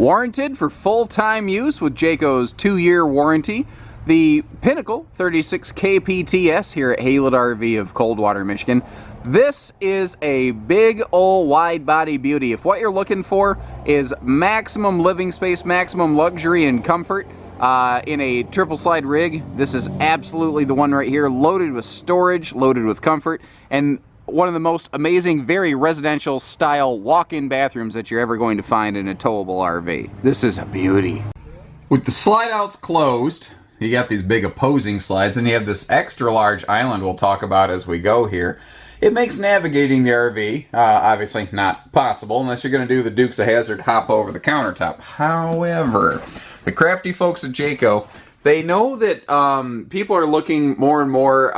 Warranted for full-time use with Jayco's 2-year warranty. The Pinnacle 36 kpts here at Haylett RV of Coldwater, Michigan. This is a big old wide body beauty. If what you're looking for is maximum living space, maximum luxury and comfort in a triple slide rig, this is absolutely the one right here. Loaded with storage, loaded with comfort, and one of the most amazing, very residential style walk-in bathrooms that you're ever going to find in a towable RV. This is a beauty. With the slide outs closed, you got these big opposing slides, and you have this extra large island we'll talk about as we go here. It makes navigating the RV obviously not possible unless you're going to do the Dukes of Hazzard hop over the countertop. However, the crafty folks at Jayco, they know that people are looking more and more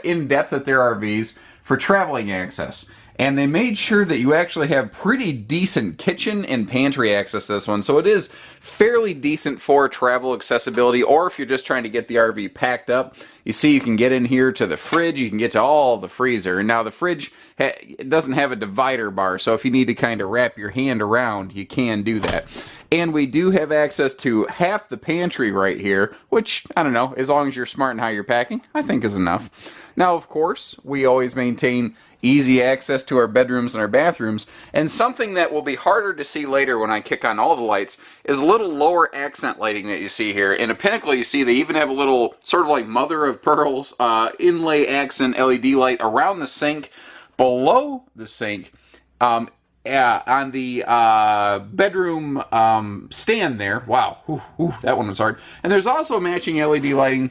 in depth at their RVs for traveling access. And they made sure that you actually have pretty decent kitchen and pantry access to this one. So it is fairly decent for travel accessibility, or if you're just trying to get the RV packed up. You see you can get in here to the fridge, you can get to all the freezer. And now the fridge it doesn't have a divider bar, so if you need to kind of wrap your hand around, you can do that. And we do have access to half the pantry right here, which, I don't know, as long as you're smart in how you're packing, I think is enough. Now, of course, we always maintain easy access to our bedrooms and our bathrooms, and something that will be harder to see later when I kick on all the lights is a little lower accent lighting that you see here. In a Pinnacle, you see they even have a little sort of like mother of pearls inlay accent LED light around the sink, below the sink, on the bedroom stand there. Wow, that one was hard. And there's also matching LED lighting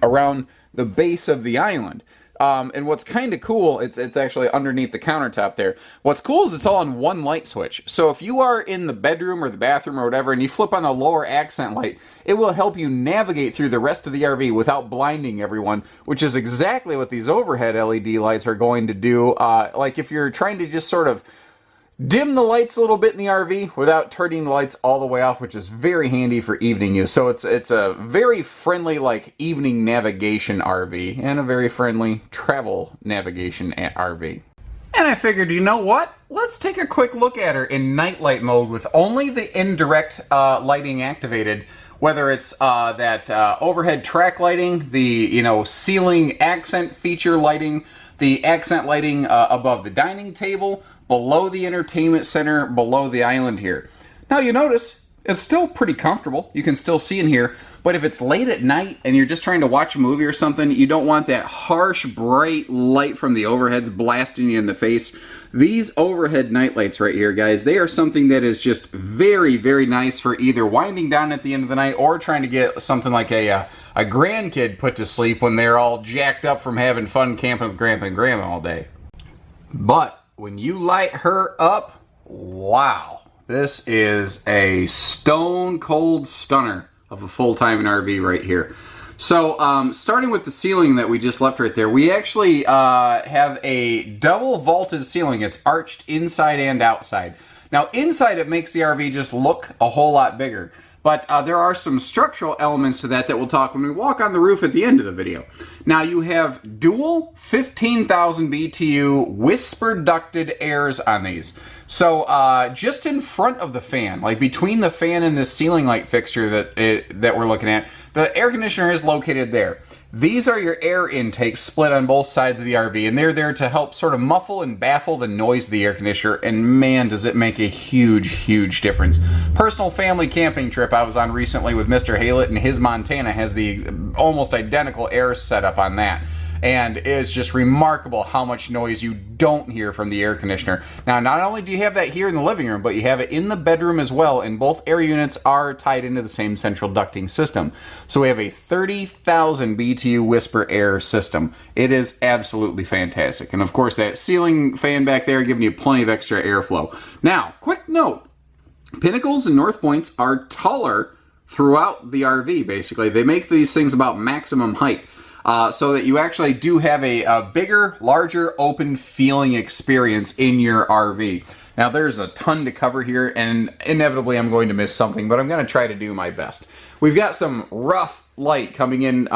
around the base of the island. And what's kind of cool, it's actually underneath the countertop there. What's cool is it's all on one light switch. So if you are in the bedroom or the bathroom or whatever, and you flip on the lower accent light, it will help you navigate through the rest of the RV without blinding everyone, which is exactly what these overhead LED lights are going to do. Like if you're trying to just sort of dim the lights a little bit in the RV without turning the lights all the way off, which is very handy for evening use. So it's a very friendly like evening navigation RV and a very friendly travel navigation RV. And I figured, you know what? Let's take a quick look at her in nightlight mode with only the indirect lighting activated. Whether it's that overhead track lighting, the ceiling accent feature lighting, the accent lighting above the dining table, below the entertainment center, below the island here. Now you notice it's still pretty comfortable. You can still see in here, but if it's late at night and you're just trying to watch a movie or something, you don't want that harsh, bright light from the overheads blasting you in the face. These overhead night lights right here, guys, they are something that is just very, very nice for either winding down at the end of the night or trying to get something like a grandkid put to sleep when they're all jacked up from having fun camping with Grandpa and Grandma all day. But when you light her up, wow, this is a stone cold stunner of a full-time RV right here. So starting with the ceiling that we just left right there, we actually have a double vaulted ceiling. It's arched inside and outside. Now inside it makes the RV just look a whole lot bigger. But there are some structural elements to that we'll talk when we walk on the roof at the end of the video. Now you have dual 15,000 BTU whisper ducted airs on these. So just in front of the fan, like between the fan and this ceiling light fixture that we're looking at, the air conditioner is located there. These are your air intakes split on both sides of the RV, and they're there to help sort of muffle and baffle the noise of the air conditioner, and man, does it make a huge, huge difference. Personal family camping trip I was on recently with Mr. Haylett, and his Montana has the almost identical air setup on that. And it's just remarkable how much noise you don't hear from the air conditioner. Now, not only do you have that here in the living room, but you have it in the bedroom as well, and both air units are tied into the same central ducting system. So we have a 30,000 BTU whisper air system. It is absolutely fantastic. And of course, that ceiling fan back there giving you plenty of extra airflow. Now, quick note, Pinnacles and North Points are taller throughout the RV, basically. They make these things about maximum height. So that you actually do have a bigger, larger, open feeling experience in your RV. Now there's a ton to cover here, and inevitably I'm going to miss something, but I'm going to try to do my best. We've got some rough light coming in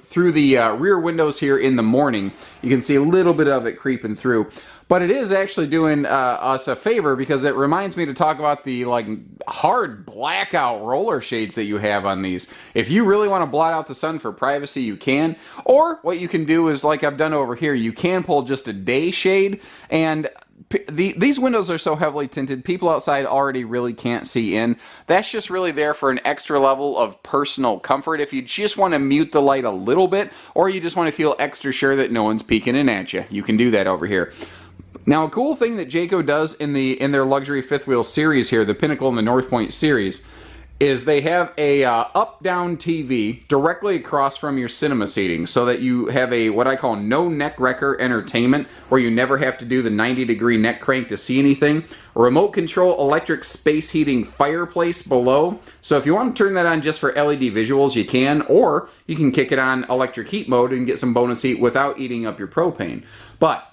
through the rear windows here in the morning. You can see a little bit of it creeping through. But it is actually doing us a favor because it reminds me to talk about the like hard blackout roller shades that you have on these. If you really want to blot out the sun for privacy, you can. Or what you can do is, like I've done over here, you can pull just a day shade, and these windows are so heavily tinted, people outside already really can't see in. That's just really there for an extra level of personal comfort if you just want to mute the light a little bit, or you just want to feel extra sure that no one's peeking in at you. You can do that over here. Now, a cool thing that Jayco does in their luxury fifth wheel series here, the Pinnacle and the North Point series, is they have a up-down TV directly across from your cinema seating, so that you have a what I call no neck wrecker entertainment, where you never have to do the 90-degree neck crank to see anything. A remote control electric space heating fireplace below, so if you want to turn that on just for LED visuals, you can, or you can kick it on electric heat mode and get some bonus heat without eating up your propane. But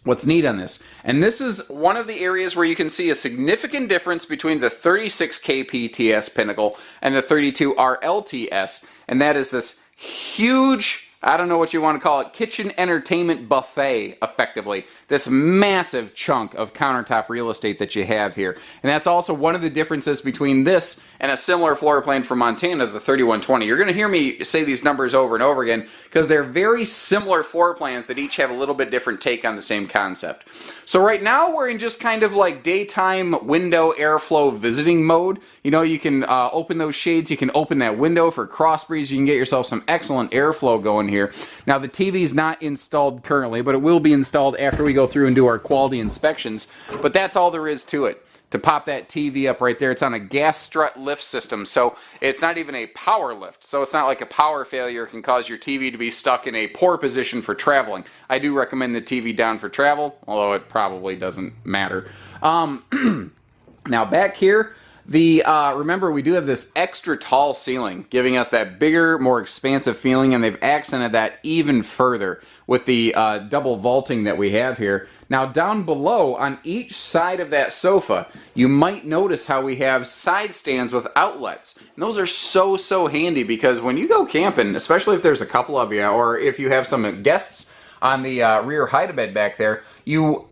what's neat on this, and this is one of the areas where you can see a significant difference between the 36 kPTS Pinnacle and the 32 RLTS, and that is this huge, I don't know what you want to call it, kitchen entertainment buffet, effectively. This massive chunk of countertop real estate that you have here. And that's also one of the differences between this and a similar floor plan from Montana, the 3120. You're going to hear me say these numbers over and over again because they're very similar floor plans that each have a little bit different take on the same concept. So right now we're in just kind of like daytime window airflow visiting mode. You know, you can open those shades, you can open that window for cross breeze, you can get yourself some excellent airflow going here. Now the TV is not installed currently, but it will be installed after we go through and do our quality inspections. But that's all there is to it. To pop that TV up right there, it's on a gas strut lift system, so it's not even a power lift. So it's not like a power failure can cause your TV to be stuck in a poor position for traveling. I do recommend the TV down for travel, although it probably doesn't matter. Now back here, remember we do have this extra tall ceiling, giving us that bigger, more expansive feeling, and they've accented that even further with the double vaulting that we have here. Now down below, on each side of that sofa, you might notice how we have side stands with outlets. And those are so handy because when you go camping, especially if there's a couple of you, or if you have some guests on the rear hide-a-bed back there, you're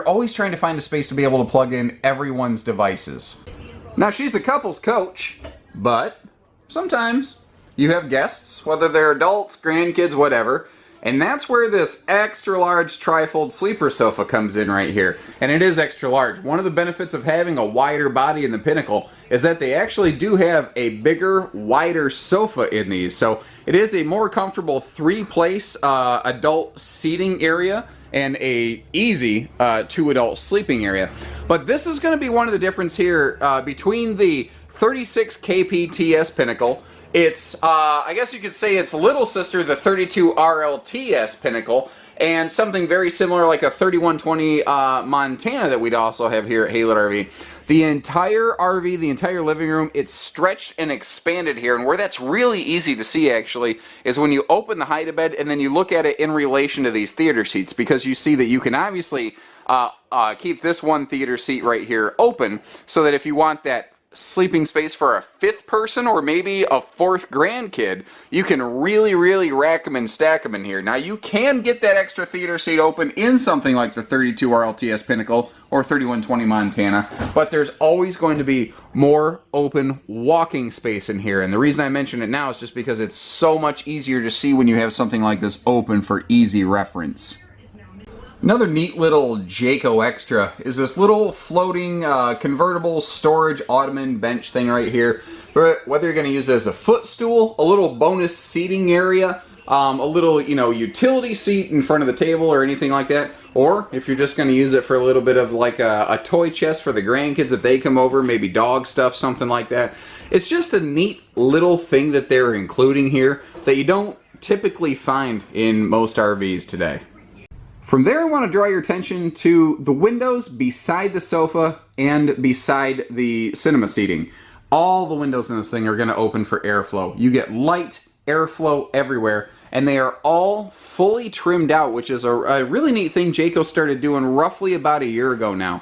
always trying to find a space to be able to plug in everyone's devices. Now she's a couples coach, but sometimes you have guests, whether they're adults, grandkids, whatever, and that's where this extra large trifold sleeper sofa comes in right here. And it is extra large. One of the benefits of having a wider body in the Pinnacle is that they actually do have a bigger, wider sofa in these. So it is a more comfortable three-place adult seating area and a easy two-adult sleeping area. But this is going to be one of the difference here between the 36 kPTS Pinnacle. It's, I guess you could say it's little sister, the 32 RLTS Pinnacle, and something very similar like a 3120 Montana that we'd also have here at Haylett RV. The entire RV, the entire living room, it's stretched and expanded here, and where that's really easy to see actually is when you open the hide-a-bed and then you look at it in relation to these theater seats, because you see that you can obviously keep this one theater seat right here open so that if you want that sleeping space for a fifth person or maybe a fourth grandkid, you can really rack them and stack them in here. Now you can get that extra theater seat open in something like the 32 RLTS Pinnacle or 3120 Montana, but there's always going to be more open walking space in here. And the reason I mention it now is just because it's so much easier to see when you have something like this open for easy reference. Another neat little Jayco extra is this little floating convertible storage ottoman bench thing right here. Whether you're going to use it as a footstool, a little bonus seating area, a little, utility seat in front of the table or anything like that, or if you're just going to use it for a little bit of like a toy chest for the grandkids if they come over, maybe dog stuff, something like that. It's just a neat little thing that they're including here that you don't typically find in most RVs today. From there, I want to draw your attention to the windows beside the sofa and beside the cinema seating. All the windows in this thing are going to open for airflow. You get light airflow everywhere, and they are all fully trimmed out, which is a really neat thing Jayco started doing roughly about a year ago now.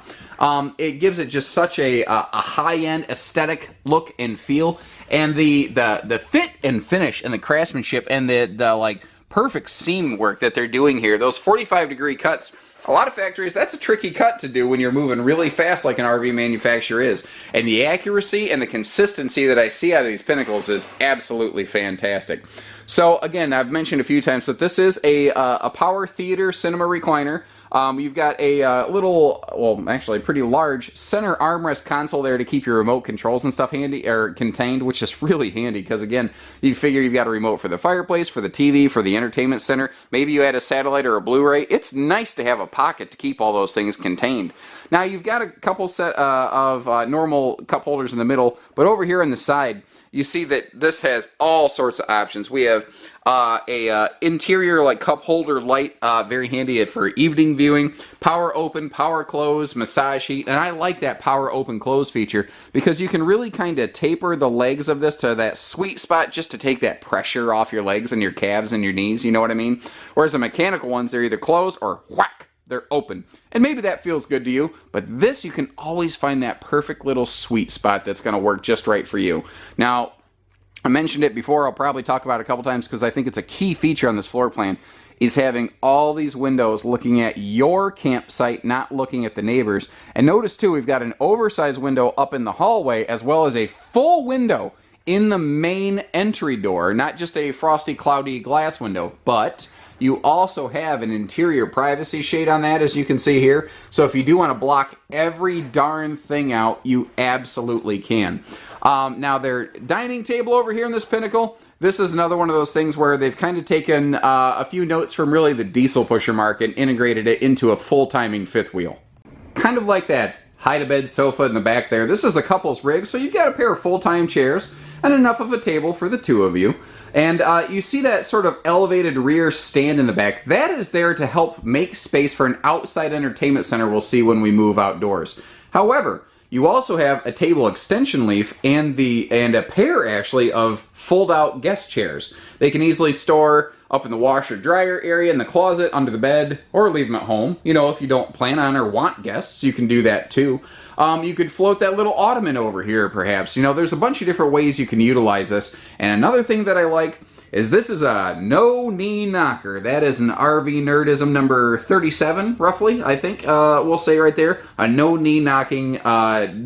It gives it just such a high-end aesthetic look and feel, and the fit and finish and the craftsmanship and the like perfect seam work that they're doing here. Those 45-degree cuts a lot of factories, that's a tricky cut to do when you're moving really fast like an RV manufacturer is. And the accuracy and the consistency that I see out of these Pinnacles is absolutely fantastic. So again, I've mentioned a few times that this is a power theater cinema recliner. You've got a little, well, actually a pretty large center armrest console there to keep your remote controls and stuff handy, or contained, which is really handy because, again, you figure you've got a remote for the fireplace, for the TV, for the entertainment center. Maybe you had a satellite or a Blu-ray. It's nice to have a pocket to keep all those things contained. Now, you've got a couple set of normal cup holders in the middle, but over here on the side, you see that this has all sorts of options. We have a interior like cup holder light, very handy for evening viewing, power open, power close, massage heat, and I like that power open close feature because you can really kind of taper the legs of this to that sweet spot just to take that pressure off your legs and your calves and your knees, you know what I mean? Whereas the mechanical ones, they're either closed or whack, they're open. And maybe that feels good to you, but this, you can always find that perfect little sweet spot that's going to work just right for you. Now, I mentioned it before, I'll probably talk about it a couple times because I think it's a key feature on this floor plan, is having all these windows looking at your campsite, not looking at the neighbors. And notice too, we've got an oversized window up in the hallway as well as a full window in the main entry door, not just a frosty, cloudy glass window, but you also have an interior privacy shade on that, as you can see here. So if you do want to block every darn thing out, you absolutely can. Now, their dining table over here in this Pinnacle, this is another one of those things where they've kind of taken a few notes from really the diesel pusher market and integrated it into a full-timing fifth wheel. Kind of like that hide-a-bed sofa in the back there. This is a couple's rig, so you've got a pair of full-time chairs and enough of a table for the two of you. And you see that sort of elevated rear stand in the back. That is there to help make space for an outside entertainment center we'll see when we move outdoors. However, you also have a table extension leaf and a pair, actually, of fold-out guest chairs. They can easily store up in the washer-dryer area, in the closet, under the bed, or leave them at home. You know, if you don't plan on or want guests, you can do that too. You could float that little ottoman over here, perhaps. You know, there's a bunch of different ways you can utilize this. And another thing that I like is this is a no-knee knocker. That is an RV Nerdism number 37, roughly, I think we'll say right there. A no-knee knocking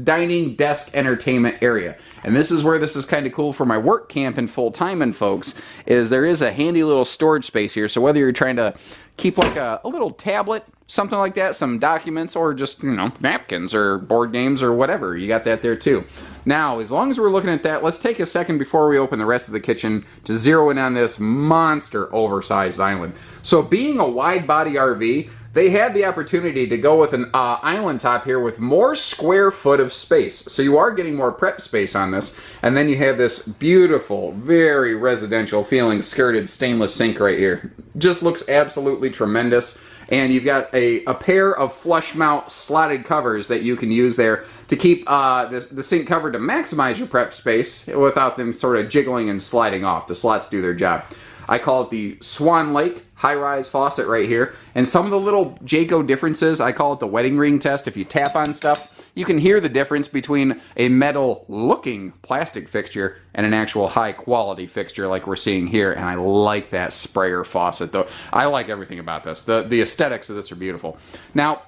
dining desk entertainment area. And this is where this is kind of cool for my work camp and full-timing folks, is there is a handy little storage space here. So whether you're trying to keep like a little tablet, something like that, some documents, or just, you know, napkins or board games or whatever, you got that there too. Now, as long as we're looking at that, let's take a second before we open the rest of the kitchen to zero in on this monster oversized island. So being a wide body RV, they had the opportunity to go with an island top here with more square foot of space. So you are getting more prep space on this. And then you have this beautiful, very residential feeling skirted stainless sink right here. Just looks absolutely tremendous. And you've got a pair of flush mount slotted covers that you can use there to keep the sink covered to maximize your prep space without them sort of jiggling and sliding off. The slots do their job. I call it the Swan Lake high-rise faucet right here. And some of the little Jayco differences, I call it the wedding ring test. If you tap on stuff, you can hear the difference between a metal-looking plastic fixture and an actual high-quality fixture like we're seeing here. And I like that sprayer faucet, though. I like everything about this. The aesthetics of this are beautiful. Now,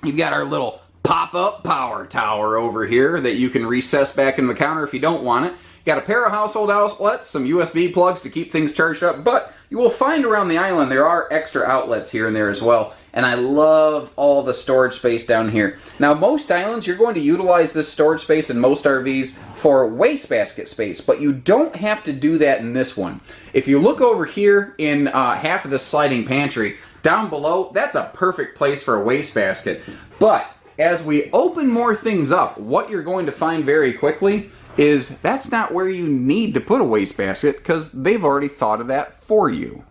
you've got our little pop-up power tower over here that you can recess back in the counter if you don't want it. You got a pair of household outlets, some USB plugs to keep things charged up, but you will find around the island there are extra outlets here and there as well. And I love all the storage space down here. Now, most islands, you're going to utilize this storage space in most RVs for wastebasket space, but you don't have to do that in this one. If you look over here in half of the sliding pantry, down below, that's a perfect place for a wastebasket. But as we open more things up, what you're going to find very quickly is that's not where you need to put a wastebasket because they've already thought of that for you.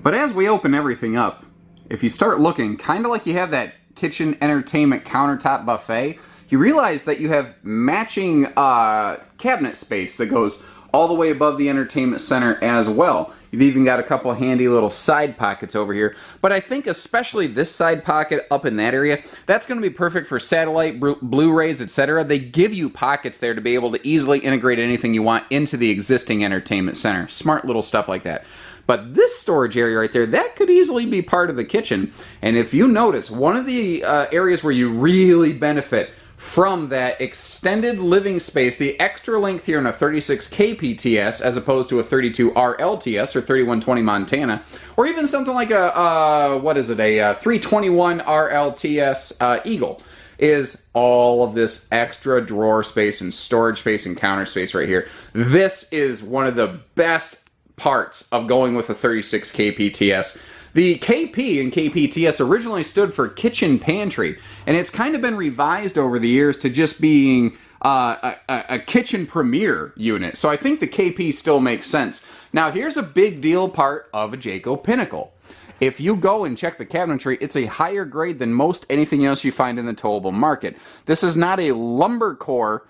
But as we open everything up, if you start looking, kind of like you have that kitchen entertainment countertop buffet, you realize that you have matching cabinet space that goes all the way above the entertainment center as well. You've even got a couple handy little side pockets over here. But I think especially this side pocket up in that area, that's going to be perfect for satellite, Blu-rays, etc. They give you pockets there to be able to easily integrate anything you want into the existing entertainment center. Smart little stuff like that. But this storage area right there, that could easily be part of the kitchen. And if you notice, one of the areas where you really benefit from that extended living space, the extra length here in a 36 kpts as opposed to a 32 RLTS or 3120 Montana, or even something like a 321 RLTS Eagle, is all of this extra drawer space and storage space and counter space right here. This is one of the best parts of going with a 36 kpts. The KP in KPTS originally stood for kitchen pantry, and it's kind of been revised over the years to just being a kitchen premier unit. So I think the KP still makes sense. Now here's a big deal part of a Jayco Pinnacle. If you go and check the cabinetry, it's a higher grade than most anything else you find in the towable market. This is not a lumber core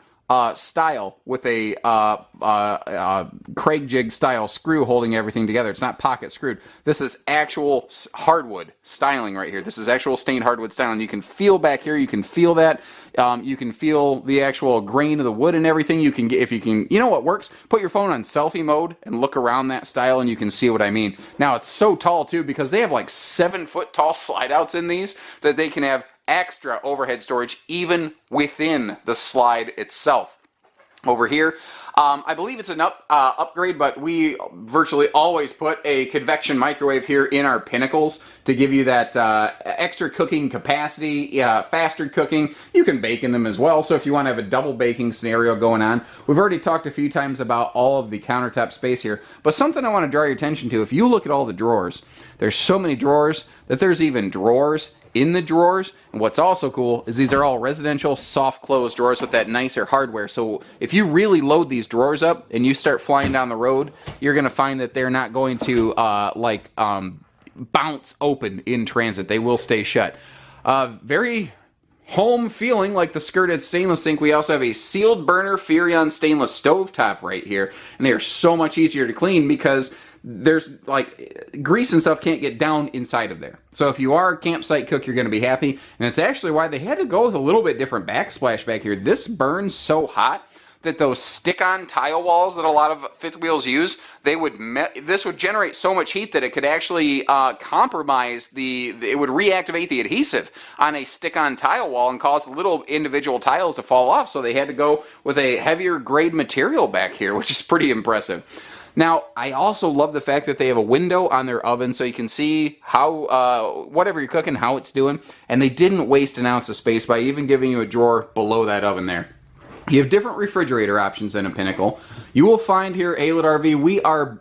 style with a Craig jig style screw holding everything together. It's not pocket screwed. This is actual hardwood styling right here. This is actual stained hardwood styling. You can feel back here. You can feel that. You can feel the actual grain of the wood and everything. You can get, if you can, you know what works? Put your phone on selfie mode and look around that style and you can see what I mean. Now it's so tall too because they have like 7-foot tall slide outs in these that they can have extra overhead storage even within the slide itself. Over here, I believe it's an upgrade, but we virtually always put a convection microwave here in our Pinnacles to give you that extra cooking capacity, faster cooking. You can bake in them as well, so if you want to have a double baking scenario going on. We've already talked a few times about all of the countertop space here, but something I want to draw your attention to, if you look at all the drawers, there's so many drawers that there's even drawers in the drawers. And what's also cool is these are all residential soft close drawers with that nicer hardware. So if you really load these drawers up and you start flying down the road, you're going to find that they're not going to bounce open in transit. They will stay shut. Very home feeling, like the skirted stainless sink. We also have a sealed burner Furrion stainless stovetop right here, and they are so much easier to clean because there's like grease and stuff can't get down inside of there. So if you are a campsite cook, you're going to be happy. And it's actually why they had to go with a little bit different backsplash back here. This burns so hot that those stick-on tile walls that a lot of fifth wheels use, this would generate so much heat that it could actually compromise it would reactivate the adhesive on a stick-on tile wall and cause little individual tiles to fall off. So they had to go with a heavier grade material back here, which is pretty impressive. Now, I also love the fact that they have a window on their oven so you can see how, whatever you're cooking, how it's doing. And they didn't waste an ounce of space by even giving you a drawer below that oven there. You have different refrigerator options in a Pinnacle. You will find here at Haylett RV, we are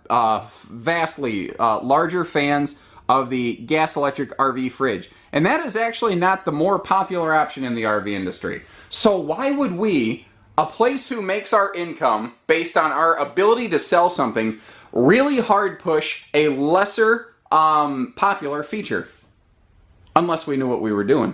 vastly larger fans of the gas-electric RV fridge. And that is actually not the more popular option in the RV industry. So why would we, a place who makes our income based on our ability to sell something, really hard push a lesser popular feature? Unless we knew what we were doing.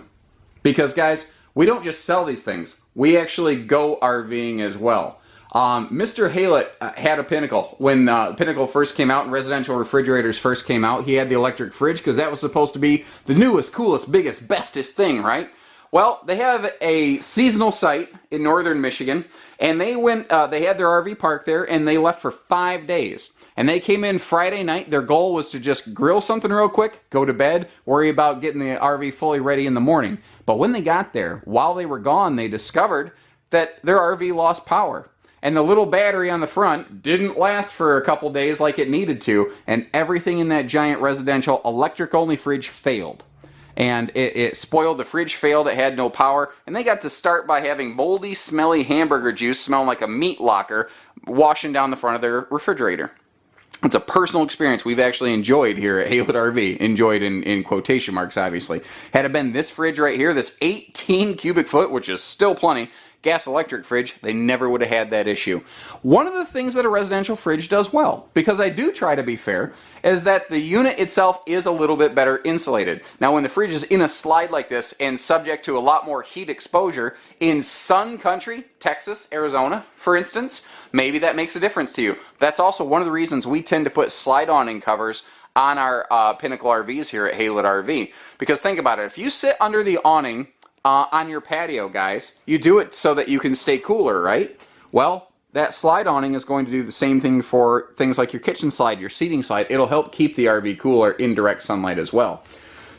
Because guys, we don't just sell these things. We actually go RVing as well. Mr. Haylett had a Pinnacle. When Pinnacle first came out and residential refrigerators first came out, he had the electric fridge because that was supposed to be the newest, coolest, biggest, bestest thing, right? Well, they have a seasonal site in northern Michigan, and they had their RV parked there, and they left for 5 days. And they came in Friday night. Their goal was to just grill something real quick, go to bed, worry about getting the RV fully ready in the morning. But when they got there, while they were gone, they discovered that their RV lost power. And the little battery on the front didn't last for a couple days like it needed to, and everything in that giant residential electric-only fridge failed. And it spoiled, the fridge failed, it had no power, and they got to start by having moldy, smelly hamburger juice smelling like a meat locker washing down the front of their refrigerator. It's a personal experience we've actually enjoyed here at Haylett RV. Enjoyed in quotation marks, obviously. Had it been this fridge right here, this 18 cubic foot, which is still plenty, gas electric fridge, they never would have had that issue. One of the things that a residential fridge does well, because I do try to be fair, is that the unit itself is a little bit better insulated. Now when the fridge is in a slide like this and subject to a lot more heat exposure in sun country, Texas, Arizona, for instance, maybe that makes a difference to you. That's also one of the reasons we tend to put slide awning covers on our Pinnacle RVs here at Haylett RV. Because think about it, if you sit under the awning on your patio, guys, you do it so that you can stay cooler, right? Well, that slide awning is going to do the same thing for things like your kitchen slide, your seating slide. It'll help keep the RV cooler in direct sunlight as well.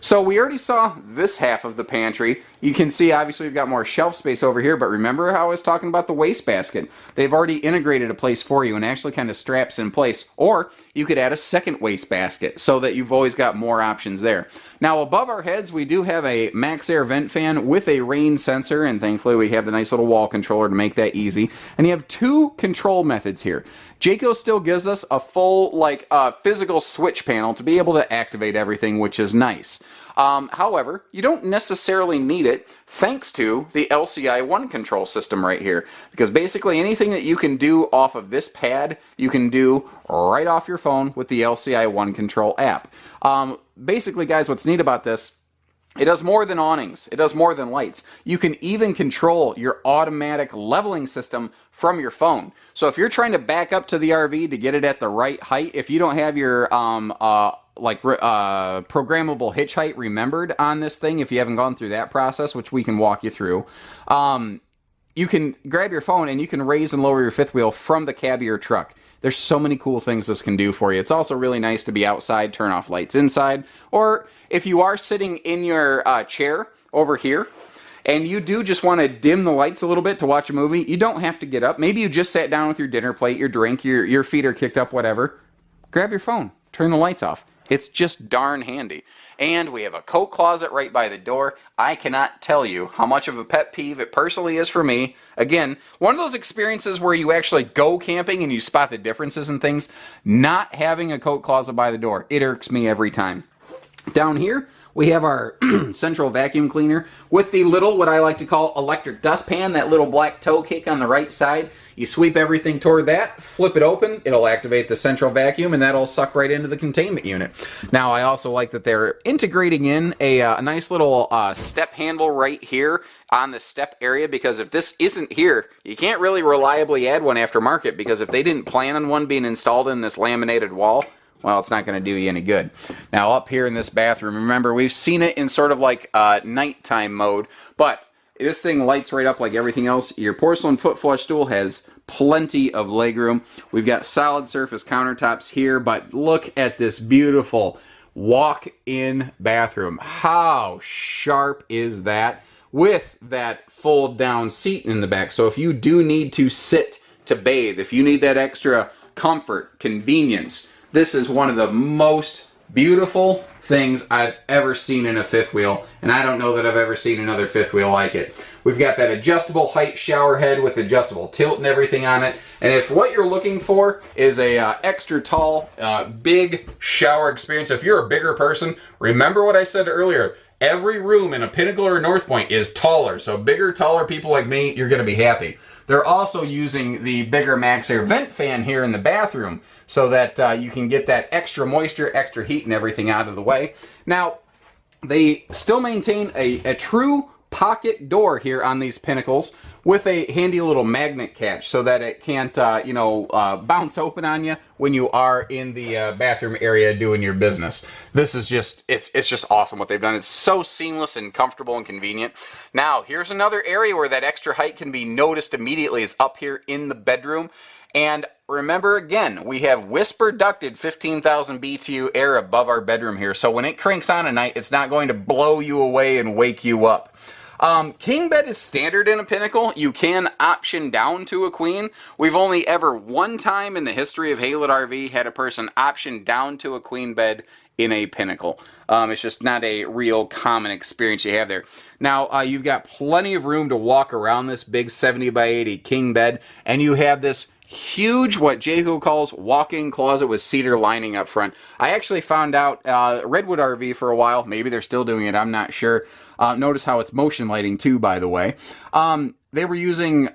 So we already saw this half of the pantry. You can see obviously we've got more shelf space over here, but remember how I was talking about the wastebasket? They've already integrated a place for you and actually kind of straps in place. Or you could add a second wastebasket so that you've always got more options there. Now above our heads we do have a max air vent fan with a rain sensor, and thankfully we have the nice little wall controller to make that easy. And you have two control methods here. Jayco still gives us a full physical switch panel to be able to activate everything, which is nice. However, you don't necessarily need it thanks to the LCI One control system right here. Because basically anything that you can do off of this pad, you can do right off your phone with the LCI One control app. Basically, guys, what's neat about this, it does more than awnings. It does more than lights. You can even control your automatic leveling system from your phone. So if you're trying to back up to the RV to get it at the right height, if you don't have your programmable hitch height remembered on this thing, if you haven't gone through that process, which we can walk you through, you can grab your phone and you can raise and lower your fifth wheel from the cab of your truck. There's so many cool things this can do for you. It's also really nice to be outside, turn off lights inside, or if you are sitting in your chair over here, and you do just want to dim the lights a little bit to watch a movie, you don't have to get up. Maybe you just sat down with your dinner plate, your drink, your feet are kicked up, whatever. Grab your phone, turn the lights off. It's just darn handy. And we have a coat closet right by the door. I cannot tell you how much of a pet peeve it personally is for me. Again, one of those experiences where you actually go camping and you spot the differences in things. Not having a coat closet by the door. It irks me every time. Down here, we have our central vacuum cleaner with the little, what I like to call, electric dustpan, that little black toe kick on the right side. You sweep everything toward that, flip it open, it'll activate the central vacuum, and that'll suck right into the containment unit. Now, I also like that they're integrating in a nice little step handle right here on the step area, because if this isn't here, you can't really reliably add one aftermarket, because if they didn't plan on one being installed in this laminated wall, well, it's not going to do you any good. Now, up here in this bathroom, remember, we've seen it in sort of like nighttime mode, but this thing lights right up like everything else. Your porcelain foot flush stool has plenty of legroom. We've got solid surface countertops here, but look at this beautiful walk-in bathroom. How sharp is that? With that fold-down seat in the back. So if you do need to sit to bathe, if you need that extra comfort, convenience, this is one of the most beautiful things I've ever seen in a fifth wheel, and I don't know that I've ever seen another fifth wheel like it. We've got that adjustable height shower head with adjustable tilt and everything on it, and if what you're looking for is a extra tall, big shower experience, if you're a bigger person, remember what I said earlier, every room in a Pinnacle or a North Point is taller, so bigger, taller people like me, you're going to be happy. They're also using the bigger max air vent fan here in the bathroom so that you can get that extra moisture, extra heat, and everything out of the way. Now, they still maintain a true pocket door here on these Pinnacles with a handy little magnet catch so that it can't, bounce open on you when you are in the bathroom area doing your business. This is just, it's just awesome what they've done. It's so seamless and comfortable and convenient. Now, here's another area where that extra height can be noticed immediately is up here in the bedroom. And remember, again, we have whisper ducted 15,000 BTU air above our bedroom here. So when it cranks on at night, it's not going to blow you away and wake you up. King bed is standard in a Pinnacle. You can option down to a queen. We've only ever one time in the history of Haylett RV had a person option down to a queen bed in a Pinnacle. It's just not a real common experience you have there. Now, you've got plenty of room to walk around this big 70 by 80 king bed, and you have this huge, what Jayco calls, walk-in closet with cedar lining up front. I actually found out Redwood RV for a while. Maybe they're still doing it. I'm not sure. Notice how it's motion lighting too, by the way. They were using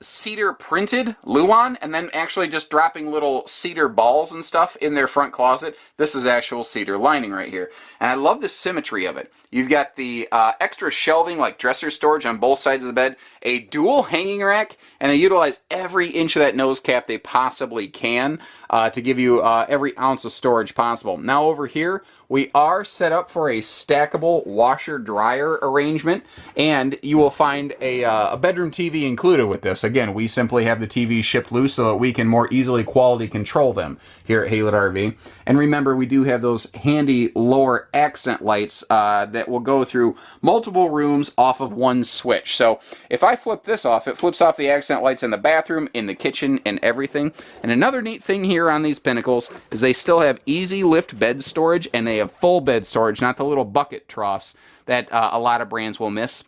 cedar printed Luan and then actually just dropping little cedar balls and stuff in their front closet. This is actual cedar lining right here. And I love the symmetry of it. You've got the extra shelving like dresser storage on both sides of the bed, a dual hanging rack, and they utilize every inch of that nose cap they possibly can. to give you every ounce of storage possible. Now over here, we are set up for a stackable washer-dryer arrangement, and you will find a bedroom TV included with this. Again, we simply have the TVs shipped loose so that we can more easily quality control them here at Haylett RV. And remember, we do have those handy lower accent lights that will go through multiple rooms off of one switch. So if I flip this off, it flips off the accent lights in the bathroom, in the kitchen, and everything. And another neat thing here on these Pinnacles is they still have easy lift bed storage, and they have full bed storage, not the little bucket troughs that a lot of brands will miss.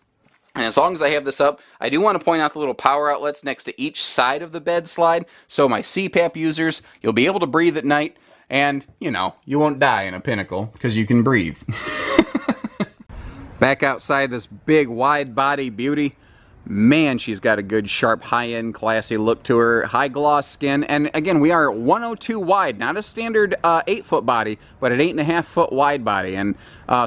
And as long as I have this up, I do want to point out the little power outlets next to each side of the bed slide. So my CPAP users, you'll be able to breathe at night, and, you know, you won't die in a Pinnacle because you can breathe. Back outside this big wide body beauty. Man, she's got a good, sharp, high-end, classy look to her. High gloss skin. And again, we are 102 wide, not a standard 8-foot body, but an 8.5-foot wide body. And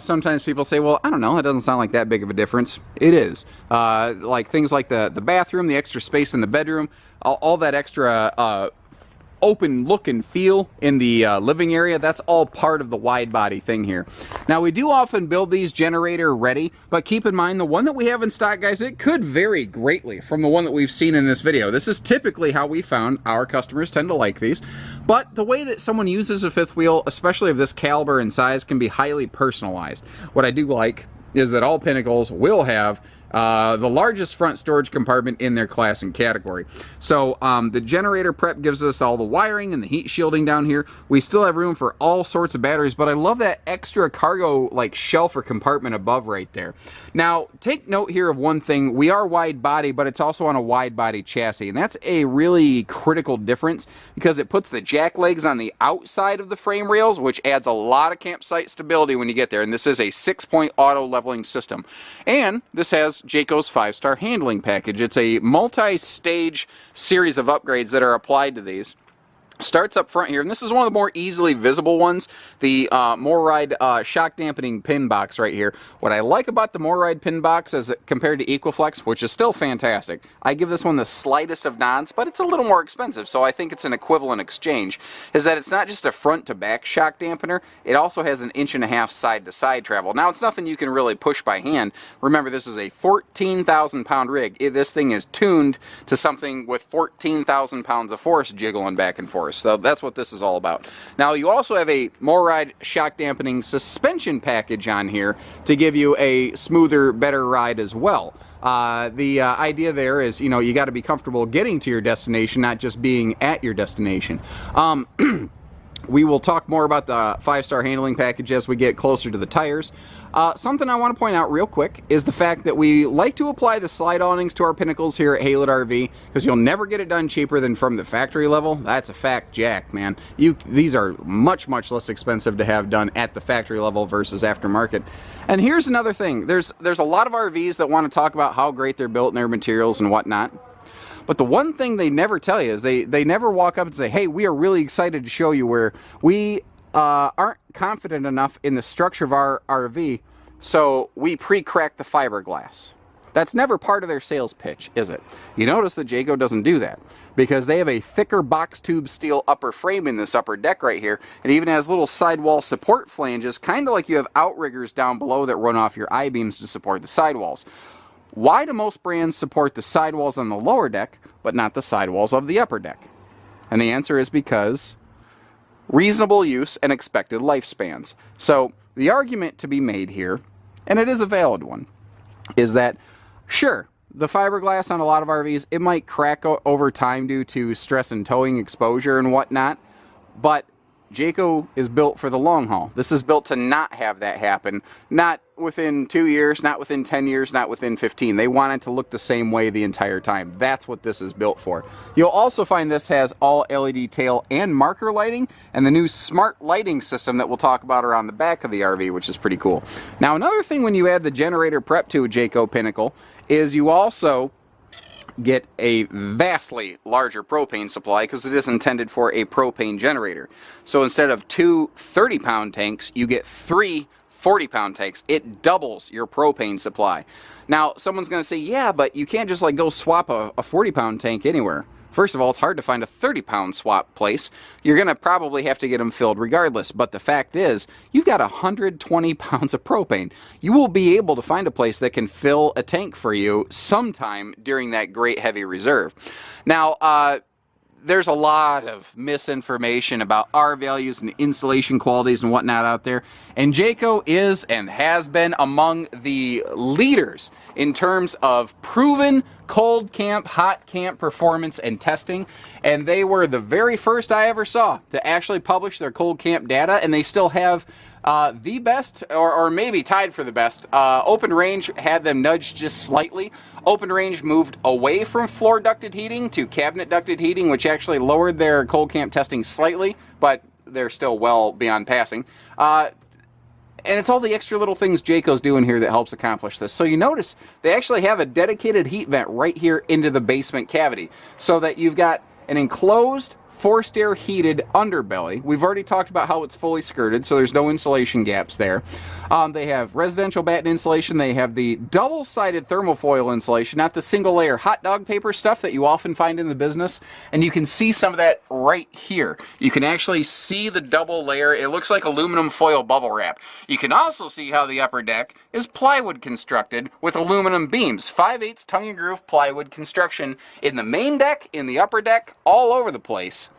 sometimes people say, well, I don't know, it doesn't sound like that big of a difference. It is. Like things like the bathroom, the extra space in the bedroom, all that extra open look and feel in the living area, that's all part of the wide body thing here. Now, we do often build these generator ready, but keep in mind the one that we have in stock, guys, it could vary greatly from the one that we've seen in this video. This is typically how we found our customers tend to like these, but the way that someone uses a fifth wheel, especially of this caliber and size, can be highly personalized. What I do like is that all Pinnacles will have the largest front storage compartment in their class and category. So the generator prep gives us all the wiring and the heat shielding down here. We still have room for all sorts of batteries, but I love that extra cargo like shelf or compartment above right there. Now, take note here of one thing. We are wide body, but it's also on a wide body chassis, and that's a really critical difference because it puts the jack legs on the outside of the frame rails, which adds a lot of campsite stability when you get there. And this is a 6-point auto leveling system. And this has Jayco's 5-star handling package. It's a multi-stage series of upgrades that are applied to these. Starts up front here, and this is one of the more easily visible ones, the MORryde shock dampening pin box right here. What I like about the MORryde pin box as compared to Equiflex, which is still fantastic, I give this one the slightest of nods, but it's a little more expensive, so I think it's an equivalent exchange, is that it's not just a front to back shock dampener, it also has an 1.5 inch side to side travel. Now, it's nothing you can really push by hand. Remember, this is a 14,000 pound rig. This thing is tuned to something with 14,000 pounds of force jiggling back and forth. So that's what this is all about. Now, you also have a MORryde shock dampening suspension package on here to give you a smoother, better ride as well. The idea there is, you know, you got to be comfortable getting to your destination, not just being at your destination. We will talk more about the 5-star handling package as we get closer to the tires. Something I want to point out real quick is the fact that we like to apply the slide awnings to our Pinnacles here at Haylett RV because you'll never get it done cheaper than from the factory level. That's a fact, Jack, man. These are much, much less expensive to have done at the factory level versus aftermarket. And here's another thing. There's a lot of RVs that want to talk about how great they're built and their materials and whatnot. But the one thing they never tell you is they never walk up and say, hey, we are really excited to show you where we aren't confident enough in the structure of our RV, so we pre-crack the fiberglass. That's never part of their sales pitch, is it? You notice that Jayco doesn't do that because they have a thicker box tube steel upper frame in this upper deck right here. It even has little sidewall support flanges, kind of like you have outriggers down below that run off your I-beams to support the sidewalls. Why do most brands support the sidewalls on the lower deck, but not the sidewalls of the upper deck? And the answer is because reasonable use and expected lifespans. So the argument to be made here, and it is a valid one, is that sure, the fiberglass on a lot of RVs, it might crack over time due to stress and towing exposure and whatnot, but Jayco is built for the long haul. This is built to not have that happen. Not within 2 years, not within 10 years, not within 15. They want it to look the same way the entire time. That's what this is built for. You'll also find this has all LED tail and marker lighting and the new smart lighting system that we'll talk about around the back of the RV, which is pretty cool. Now, another thing when you add the generator prep to a Jayco Pinnacle is you also get a vastly larger propane supply because it is intended for a propane generator. So instead of 2 30-pound tanks, you get 3 40-pound tanks. It doubles your propane supply. Now, someone's going to say, yeah, but you can't just like go swap a 40-pound tank anywhere. First of all, it's hard to find a 30-pound swap place. You're going to probably have to get them filled regardless. But the fact is, you've got 120 pounds of propane. You will be able to find a place that can fill a tank for you sometime during that great heavy reserve. Now, there's a lot of misinformation about R values and insulation qualities and whatnot out there. And Jayco is and has been among the leaders in terms of proven cold camp, hot camp performance and testing. And they were the very first I ever saw to actually publish their cold camp data. And they still have the best, or maybe tied for the best. Open Range had them nudged just slightly. Open Range moved away from floor ducted heating to cabinet ducted heating, which actually lowered their cold camp testing slightly, but they're still well beyond passing. And it's all the extra little things Jayco's doing here that helps accomplish this. So you notice they actually have a dedicated heat vent right here into the basement cavity, so that you've got an enclosed forced air heated underbelly. We've already talked about how it's fully skirted, so there's no insulation gaps there. They have residential batten insulation. They have the double-sided thermofoil insulation, not the single-layer hot dog paper stuff that you often find in the business. And you can see some of that right here. You can actually see the double layer. It looks like aluminum foil bubble wrap. You can also see how the upper deck is plywood constructed with aluminum beams. 5/8 tongue and groove plywood construction in the main deck, in the upper deck, all over the place.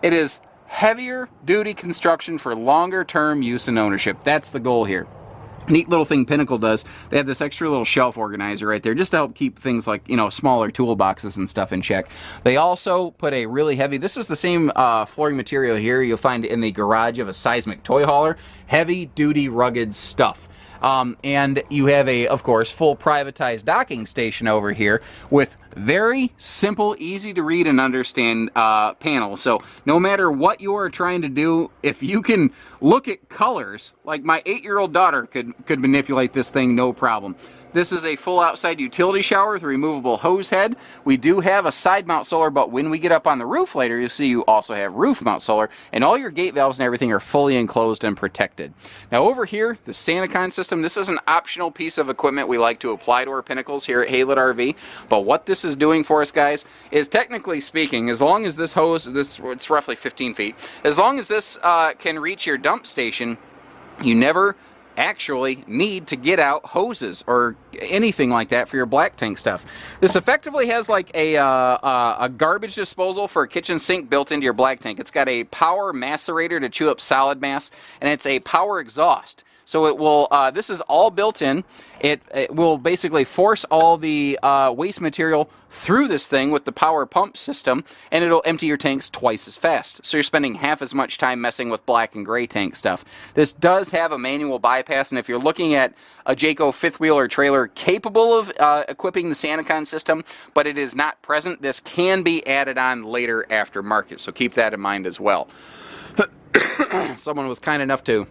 It is heavier duty construction for longer term use and ownership. That's the goal here. Neat little thing Pinnacle does, they have this extra little shelf organizer right there just to help keep things like, you know, smaller toolboxes and stuff in check. They also put a really heavy, this is the same flooring material here you'll find in the garage of a seismic toy hauler. Heavy duty rugged stuff. And you have a, of course, full privatized docking station over here with very simple, easy to read and understand panels. So no matter what you are trying to do, if you can look at colors, like my 8-year-old daughter could manipulate this thing no problem. This is a full outside utility shower with a removable hose head. We do have a side mount solar, but when we get up on the roof later, you'll see you also have roof mount solar, and all your gate valves and everything are fully enclosed and protected. Now over here, the SantaCon system, this is an optional piece of equipment we like to apply to our Pinnacles here at Haylett RV, but what this is doing for us, guys, is technically speaking, as long as this hose, it's roughly 15 feet, as long as this can reach your dump station, you never actually need to get out hoses or anything like that for your black tank stuff. This effectively has like a garbage disposal for a kitchen sink built into your black tank. It's got a power macerator to chew up solid mass, and it's a power exhaust. So it will, this is all built in. It will basically force all the waste material through this thing with the power pump system, and it'll empty your tanks twice as fast. So you're spending half as much time messing with black and gray tank stuff. This does have a manual bypass, and if you're looking at a Jayco fifth wheel or trailer capable of equipping the SantaCon system, but it is not present, this can be added on later after market. So keep that in mind as well. Someone was kind enough to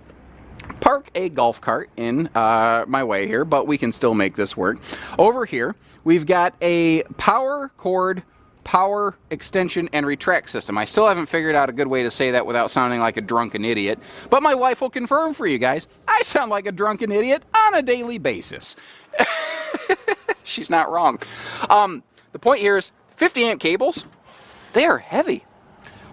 park a golf cart in my way here, but we can still make this work. Over here, we've got a power cord, power extension, and retract system. I still haven't figured out a good way to say that without sounding like a drunken idiot, but my wife will confirm for you guys, I sound like a drunken idiot on a daily basis. She's not wrong. The point here is 50 amp cables, they are heavy.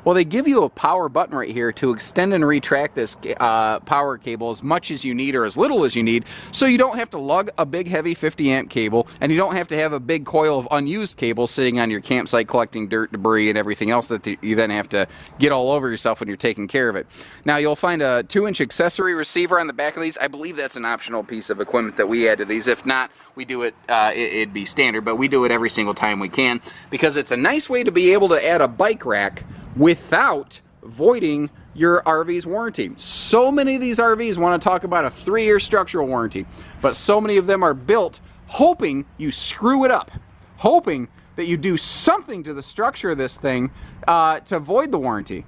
Well, they give you a power button right here to extend and retract this power cable as much as you need or as little as you need, so you don't have to lug a big heavy 50 amp cable, and you don't have to have a big coil of unused cable sitting on your campsite collecting dirt, debris, and everything else that you then have to get all over yourself when you're taking care of it. Now, you'll find a 2-inch accessory receiver on the back of these. I believe that's an optional piece of equipment that we add to these. If not, we do it, it'd be standard, but we do it every single time we can, because it's a nice way to be able to add a bike rack without voiding your RV's warranty. So many of these RVs want to talk about a 3-year structural warranty, but so many of them are built hoping you screw it up, hoping that you do something to the structure of this thing to void the warranty.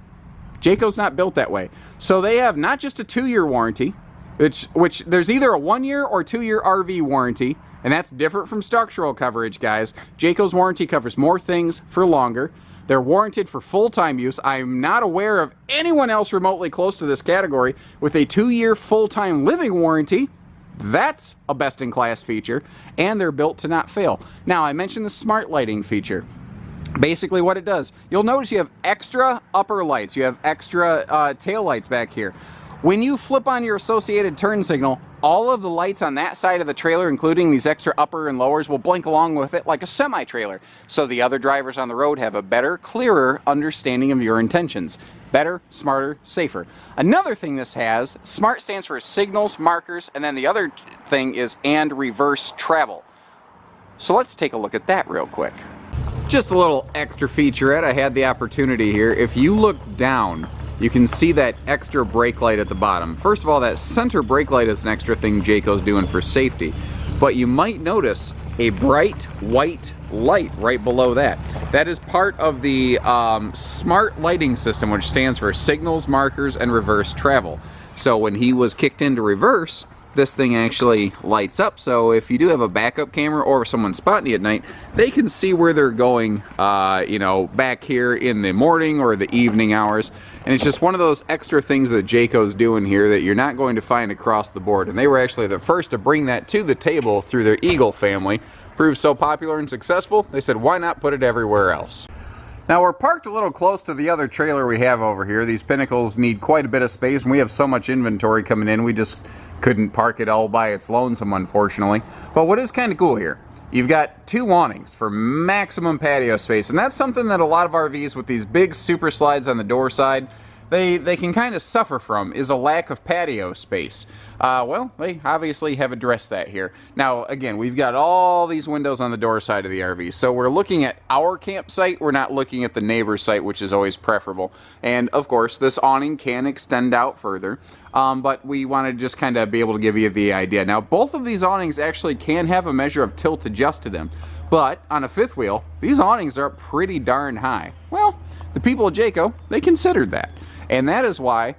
Jayco's not built that way. So they have not just a 2-year warranty, which there's either a 1-year or 2-year RV warranty, and that's different from structural coverage, guys. Jayco's warranty covers more things for longer. They're warranted for full-time use. I'm not aware of anyone else remotely close to this category with a 2-year full-time living warranty. That's a best-in-class feature, and they're built to not fail. Now, I mentioned the smart lighting feature. Basically what it does, you'll notice you have extra upper lights, you have extra tail lights back here. When you flip on your associated turn signal, all of the lights on that side of the trailer, including these extra upper and lowers, will blink along with it like a semi-trailer. So the other drivers on the road have a better, clearer understanding of your intentions. Better, smarter, safer. Another thing this has, SMART stands for signals, markers, and then the other thing is and reverse travel. So let's take a look at that real quick. Just a little extra featurette. I had the opportunity here. If you look down, you can see that extra brake light at the bottom. First of all, that center brake light is an extra thing Jayco's doing for safety. But you might notice a bright white light right below that. That is part of the smart lighting system, which stands for signals, markers, and reverse travel. So when he was kicked into reverse, this thing actually lights up, so if you do have a backup camera or someone spotting you at night, they can see where they're going, you know, back here in the morning or the evening hours. And it's just one of those extra things that Jayco's doing here that you're not going to find across the board. And they were actually the first to bring that to the table through their Eagle family. Proved so popular and successful, they said, why not put it everywhere else? Now we're parked a little close to the other trailer we have over here. These Pinnacles need quite a bit of space, and we have so much inventory coming in, we just couldn't park it all by its lonesome, unfortunately. But what is kind of cool here, you've got two awnings for maximum patio space, and that's something that a lot of RVs with these big super slides on the door side, they can kind of suffer from, is a lack of patio space. Well, they obviously have addressed that here. Now, again, we've got all these windows on the door side of the RV, so we're looking at our campsite, we're not looking at the neighbor's site, which is always preferable. And, of course, this awning can extend out further, but we want to just kind of be able to give you the idea. Now, both of these awnings actually can have a measure of tilt adjust to them, but on a fifth wheel, these awnings are pretty darn high. Well, the people at Jayco, they considered that, and that is why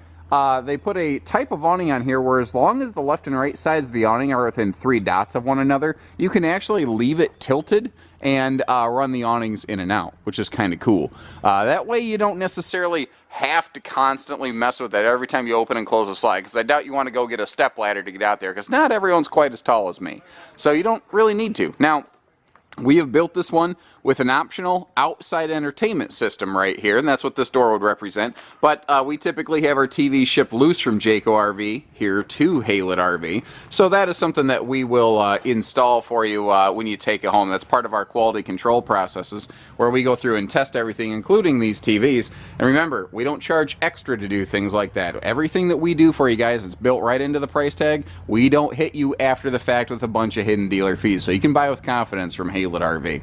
they put a type of awning on here where as long as the left and right sides of the awning are within 3 dots of one another, you can actually leave it tilted and run the awnings in and out, which is kind of cool. That way you don't necessarily have to constantly mess with it every time you open and close a slide, because I doubt you want to go get a step ladder to get out there, because not everyone's quite as tall as me. So you don't really need to. Now, we have built this one with an optional outside entertainment system right here, and that's what this door would represent. But we typically have our TV shipped loose from Jayco RV here to Haylett RV. So that is something that we will install for you when you take it home. That's part of our quality control processes, where we go through and test everything, including these TVs. And remember, we don't charge extra to do things like that. Everything that we do for you guys is built right into the price tag. We don't hit you after the fact with a bunch of hidden dealer fees. So you can buy with confidence from Haylett RV.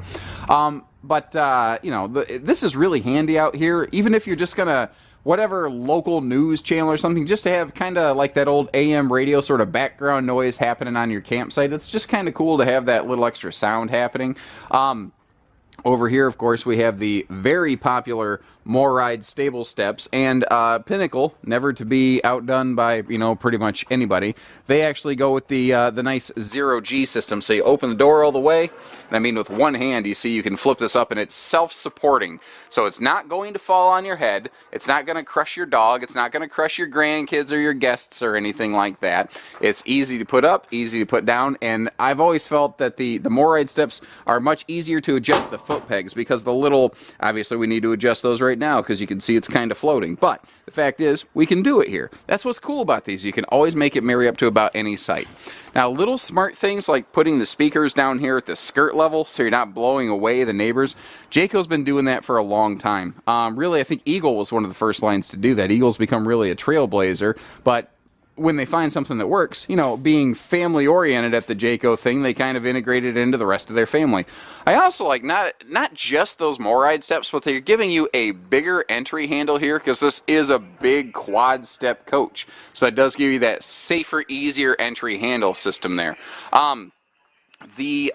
But you know, this is really handy out here, even if you're just gonna, whatever local news channel or something, just to have kind of like that old AM radio sort of background noise happening on your campsite. It's just kind of cool to have that little extra sound happening. Over here, of course, we have the very popular MORryde stable steps, and Pinnacle, never to be outdone by, you know, pretty much anybody. They actually go with the nice 0G system, so you open the door all the way, and I mean with one hand, you see you can flip this up, and it's self-supporting, so it's not going to fall on your head, it's not going to crush your dog, it's not going to crush your grandkids or your guests or anything like that. It's easy to put up, easy to put down, and I've always felt that the MORryde steps are much easier to adjust the foot pegs, because the little, obviously we need to adjust those right now because you can see it's kind of floating, but the fact is we can do it here. That's what's cool about these. You can always make it marry up to about any site. Now, little smart things like putting the speakers down here at the skirt level so you're not blowing away the neighbors. Jayco's been doing that for a long time. Really, I think Eagle was one of the first lines to do that. Eagle's become really a trailblazer, but when they find something that works, you know, being family oriented at the Jayco thing, they kind of integrated it into the rest of their family. I also like not just those MORryde steps, but they're giving you a bigger entry handle here, because this is a big quad step coach. So that does give you that safer, easier entry handle system there. The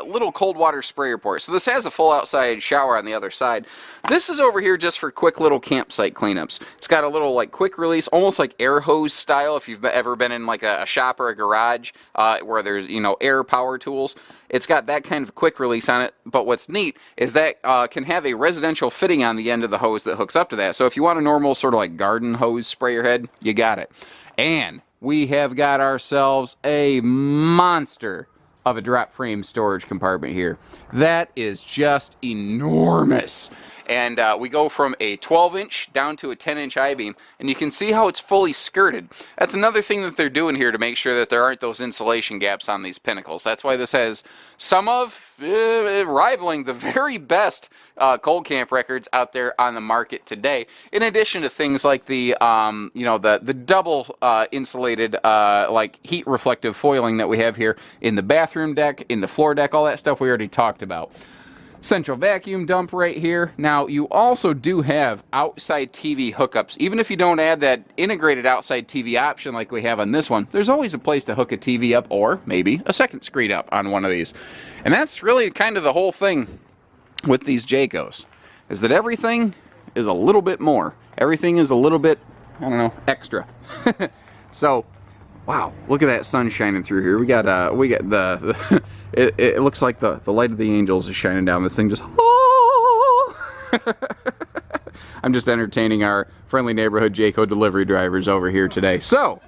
little cold water sprayer port. So this has a full outside shower on the other side. This is over here just for quick little campsite cleanups. It's got a little like quick release, almost like air hose style, if you've ever been in like a shop or a garage where there's, you know, air power tools. It's got that kind of quick release on it, but what's neat is that can have a residential fitting on the end of the hose that hooks up to that. So if you want a normal sort of like garden hose sprayer head, you got it. And we have got ourselves a monster of a drop frame storage compartment here. That is just enormous. And we go from a 12-inch down to a 10-inch I-beam, and you can see how it's fully skirted. That's another thing that they're doing here to make sure that there aren't those insulation gaps on these Pinnacles. That's why this has some of rivaling the very best cold camp records out there on the market today. In addition to things like the the double insulated like heat reflective foiling that we have here in the bathroom deck, in the floor deck, all that stuff we already talked about. Central vacuum dump right here. Now, you also do have outside TV hookups. Even if you don't add that integrated outside TV option like we have on this one, there's always a place to hook a TV up, or maybe a second screen up on one of these. And that's really kind of the whole thing with these Jaycos, is that everything is a little bit more. Everything is a little bit, I don't know, extra. So, wow, look at that sun shining through here. We got the it looks like the light of the angels is shining down. This thing just, oh! I'm just entertaining our friendly neighborhood Jayco delivery drivers over here today. So,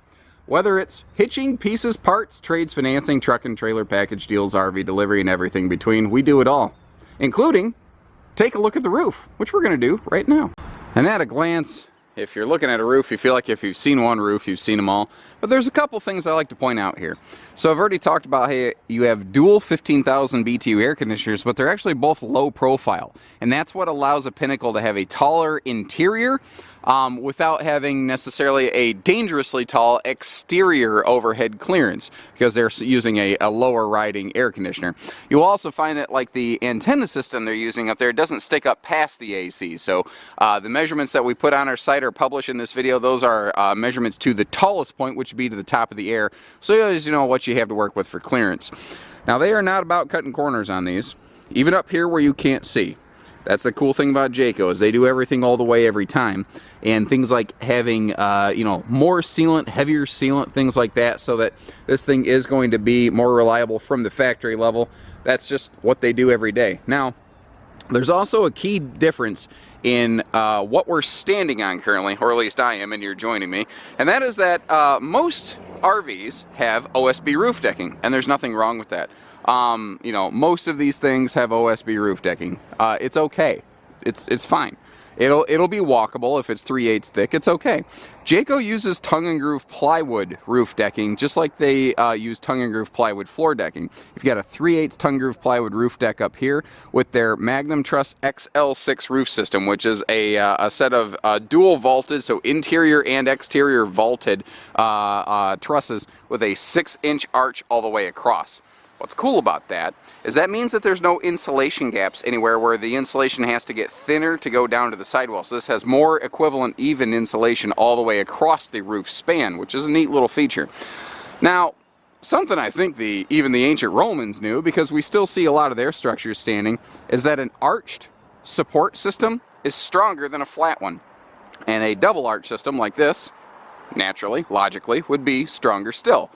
whether it's hitching, pieces, parts, trades, financing, truck and trailer package deals, RV delivery, and everything between, we do it all. Including, take a look at the roof, which we're going to do right now. And at a glance, if you're looking at a roof, you feel like if you've seen one roof, you've seen them all. But there's a couple things I like to point out here. So I've already talked about how you have dual 15,000 BTU air conditioners, but they're actually both low profile. And that's what allows a Pinnacle to have a taller interior without having necessarily a dangerously tall exterior overhead clearance, because they're using a lower riding air conditioner. You'll also find that like the antenna system they're using up there doesn't stick up past the AC. So the measurements that we put on our site or publish in this video, those are measurements to the tallest point, which would be to the top of the air. So you always know what you have to work with for clearance. Now, they are not about cutting corners on these, even up here where you can't see. That's the cool thing about Jayco, is they do everything all the way every time. And things like having, more sealant, heavier sealant, things like that, so that this thing is going to be more reliable from the factory level. That's just what they do every day. Now, there's also a key difference in what we're standing on currently, or at least I am, and you're joining me. And that is that most RVs have OSB roof decking, and there's nothing wrong with that. Most of these things have OSB roof decking. It's okay. It's fine. It'll be walkable if it's 3/8 thick. It's okay. Jayco uses tongue and groove plywood roof decking, just like they use tongue and groove plywood floor decking. You've got a 3/8 tongue groove plywood roof deck up here with their Magnum Truss XL6 roof system, which is a set of dual vaulted, so interior and exterior vaulted trusses with a 6-inch arch all the way across. What's cool about that is that means that there's no insulation gaps anywhere where the insulation has to get thinner to go down to the sidewall. So this has more equivalent even insulation all the way across the roof span, which is a neat little feature. Now, something I think even the ancient Romans knew, because we still see a lot of their structures standing, is that an arched support system is stronger than a flat one. And a double arch system like this, naturally, logically, would be stronger still.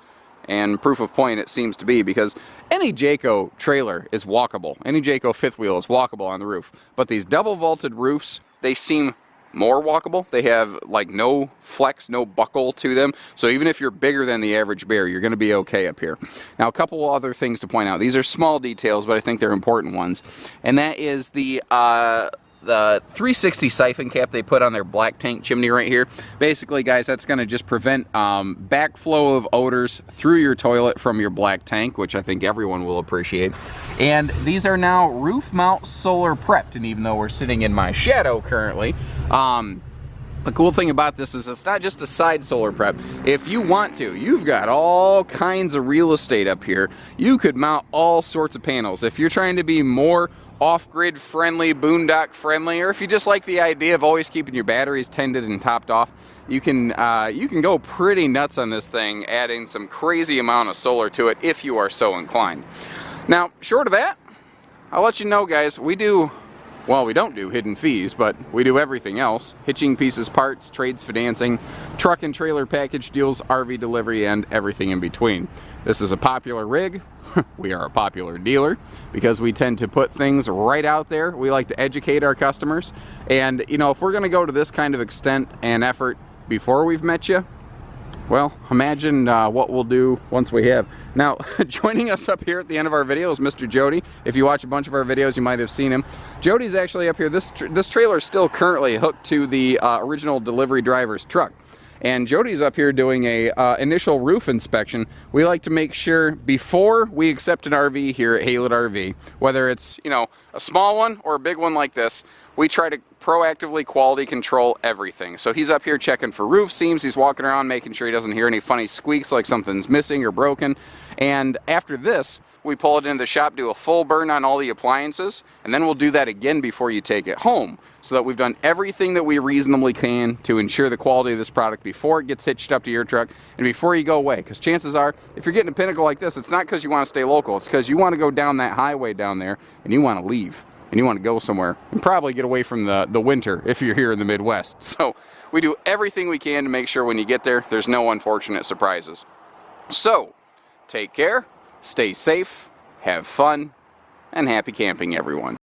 And proof of point it seems to be, because any Jayco trailer is walkable. Any Jayco fifth wheel is walkable on the roof. But these double vaulted roofs, they seem more walkable. They have like no flex, no buckle to them. So even if you're bigger than the average bear, you're going to be okay up here. Now, a couple other things to point out. These are small details, but I think they're important ones. And that is the 360 siphon cap they put on their black tank chimney right here. Basically, guys, that's going to just prevent backflow of odors through your toilet from your black tank, which I think everyone will appreciate. And these are now roof mount solar prepped, and even though we're sitting in my shadow currently, the cool thing about this is it's not just a side solar prep. If you want to, you've got all kinds of real estate up here. You could mount all sorts of panels. If you're trying to be more off-grid friendly, boondock friendly, or if you just like the idea of always keeping your batteries tended and topped off, you can go pretty nuts on this thing, adding some crazy amount of solar to it if you are so inclined. Now, short of that, I'll let you know, guys, we don't do hidden fees, but we do everything else: hitching, pieces, parts, trades, financing, truck and trailer package deals, RV delivery, and everything in between. This is a popular rig. We are a popular dealer because we tend to put things right out there. We like to educate our customers. And, if we're going to go to this kind of extent and effort before we've met you, well, imagine what we'll do once we have. Now, joining us up here at the end of our video is Mr. Jody. If you watch a bunch of our videos, you might have seen him. Jody's actually up here. This trailer is still currently hooked to the original delivery driver's truck. And Jody's up here doing a initial roof inspection. We like to make sure before we accept an RV here at Haylett RV, whether it's, you know, a small one or a big one like this, we try to proactively quality control everything. So he's up here checking for roof seams. He's walking around making sure he doesn't hear any funny squeaks like something's missing or broken. And after this, we pull it into the shop, do a full burn on all the appliances, and then we'll do that again before you take it home, so that we've done everything that we reasonably can to ensure the quality of this product before it gets hitched up to your truck and before you go away. Because chances are, if you're getting a Pinnacle like this, it's not because you want to stay local. It's because you want to go down that highway down there and you want to leave and you want to go somewhere and probably get away from the winter if you're here in the Midwest. So we do everything we can to make sure when you get there, there's no unfortunate surprises. So take care, stay safe, have fun, and happy camping, everyone.